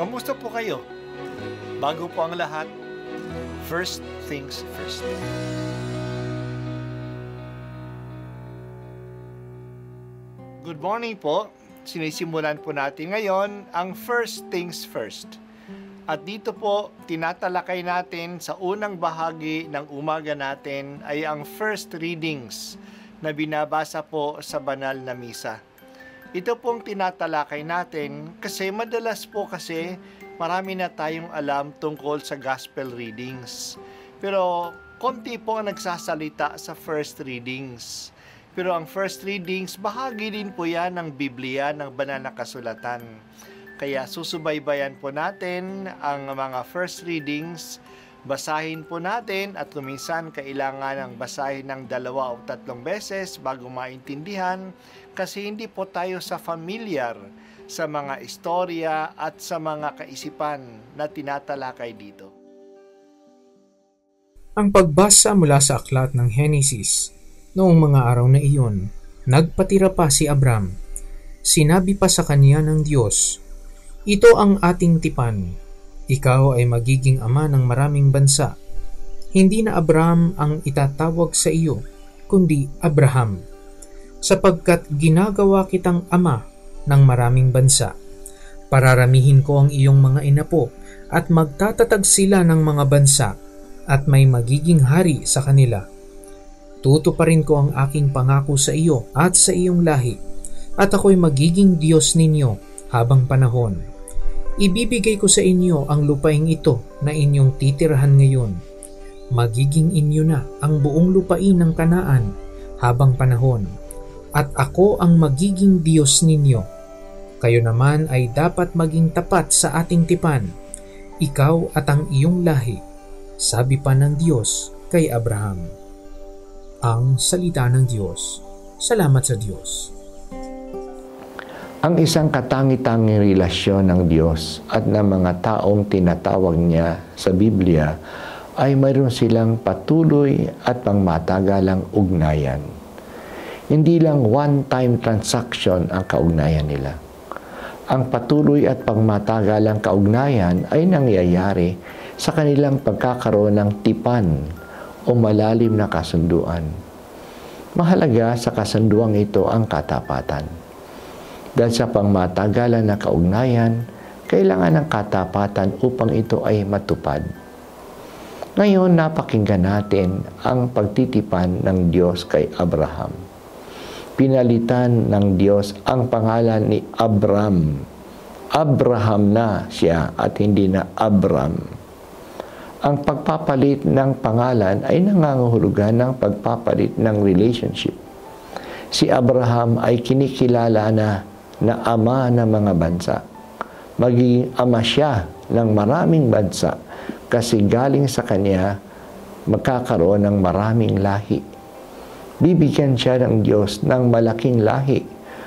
Kamusta po kayo? Bago po ang lahat, first things first. Good morning po. Sinisimulan po natin ngayon ang first things first. At dito po, tinatalakay natin sa unang bahagi ng umaga natin ay ang first readings na binabasa po sa banal na misa. Ito pong tinatalakay natin kasi madalas po kasi marami na tayong alam tungkol sa gospel readings. Pero konti po ang nagsasalita sa first readings. Pero ang first readings, bahagi din po yan ng Biblia, ng banal na kasulatan. Kaya susubaybayan po natin ang mga first readings, basahin po natin at kuminsan kailangan ng basahin ng 2 o 3 beses bago maintindihan kasi hindi po tayo familiar sa mga istorya at sa mga kaisipan na tinatalakay dito. Ang pagbasa mula sa aklat ng Henesis. Noong mga araw na iyon, nagpatira pa si Abram. Sinabi pa sa kanya ng Diyos, "Ito ang ating tipan. Ikaw ay magiging ama ng maraming bansa." Hindi na Abram ang itatawag sa iyo, kundi Abraham, sapagkat ginagawa kitang ama ng maraming bansa. Pararamihin ko ang iyong mga inapo at magtatatag sila ng mga bansa at may magiging hari sa kanila. Tutuparin ko ang aking pangako sa iyo at sa iyong lahi, at ako'y magiging Diyos ninyo habang panahon. Ibibigay ko sa inyo ang lupaing ito na inyong titirahan ngayon. Magiging inyo na ang buong lupain ng Kanaan habang panahon, at ako ang magiging Diyos ninyo. Kayo naman ay dapat maging tapat sa ating tipan, ikaw at ang iyong lahi, sabi pa ng Diyos kay Abraham. Ang salita ng Diyos. Salamat sa Diyos. Ang isang katangi-tanging relasyon ng Diyos at ng mga taong tinatawag niya sa Biblia ay mayroon silang patuloy at pangmatagalang ugnayan. Hindi lang one-time transaction ang kaugnayan nila. Ang patuloy at pangmatagalang kaugnayan ay nangyayari sa kanilang pagkakaroon ng tipan o malalim na kasunduan. Mahalaga sa kasunduang ito ang katapatan. Dahil sa pangmatagalan na kaugnayan, kailangan ng katapatan upang ito ay matupad. Ngayon, napakinggan natin ang pagtitipan ng Diyos kay Abraham. Pinalitan ng Diyos ang pangalan ni Abram. Abraham na siya at hindi na Abram. Ang pagpapalit ng pangalan ay nangangahulugan ng pagpapalit ng relationship. Si Abraham ay kinikilala na ama ng mga bansa. Magiging ama siya ng maraming bansa kasi galing sa kanya magkakaroon ng maraming lahi. Bibigyan siya ng Diyos ng malaking lahi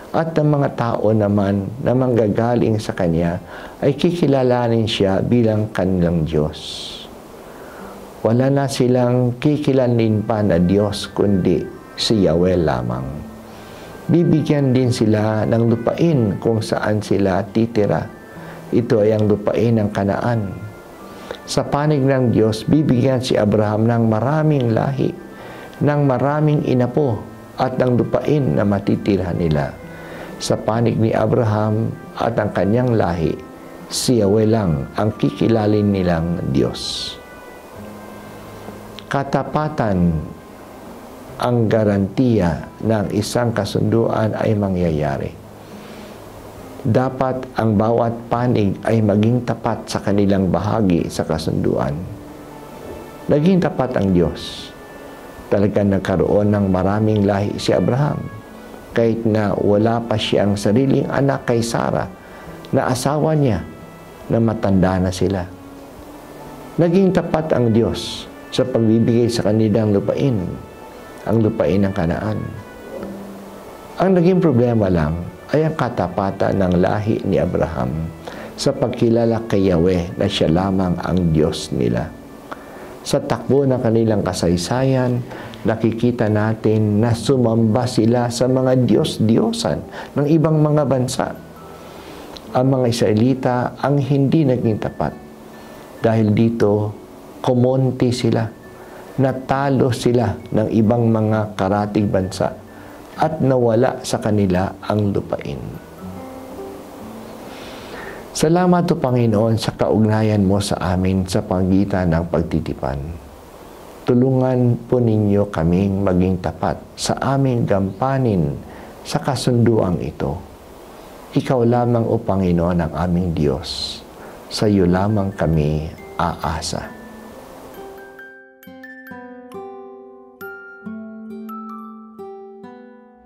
at ang mga tao naman na manggagaling sa kanya ay kikilalanin siya bilang kanilang Diyos. Wala na silang kikilanlin pa na Diyos kundi si Yahweh lamang. Bibigyan din sila ng lupain kung saan sila titira. Ito ay ang lupain ng Kanaan. Sa panig ng Diyos, bibigyan si Abraham ng maraming lahi, ng maraming inapo at ng lupain na matitirhan nila. Sa panig ni Abraham at ang kanyang lahi, si Yahweh lang ang kikilalin nilang Diyos. Katapatan ang garantiya ng isang kasunduan ay mangyayari. Dapat ang bawat panig ay maging tapat sa kanilang bahagi sa kasunduan. Naging tapat ang Diyos. Talagang nagkaroon ng maraming lahi si Abraham. Kahit na wala pa siyang sariling anak kay Sarah, na asawa niya na matanda na sila. Naging tapat ang Diyos sa pagbibigay sa kanilang lupain, ang lupain ng Kanaan. Ang naging problema lang ay ang katapatan ng lahi ni Abraham sa pagkilala kay Yahweh na siya lamang ang Diyos nila. Sa takbo ng kanilang kasaysayan, nakikita natin na sumamba sila sa mga Diyos-Diyosan ng ibang mga bansa. ang mga Israelita ang hindi naging tapat. Dahil dito, kumonti sila, natalo sila ng ibang mga karatig bansa at nawala sa kanila ang lupain. Salamat o Panginoon sa kaugnayan mo sa amin sa pagitan ng pagtitipan. Tulungan po ninyo kaming maging tapat sa aming gampanin sa kasunduang ito. Ikaw lamang o Panginoon ang aming Diyos. Sa iyo lamang kami aasa.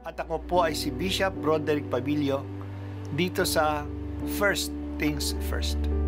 At ako po ay si Bishop Broderick Pabilio dito sa First Things First.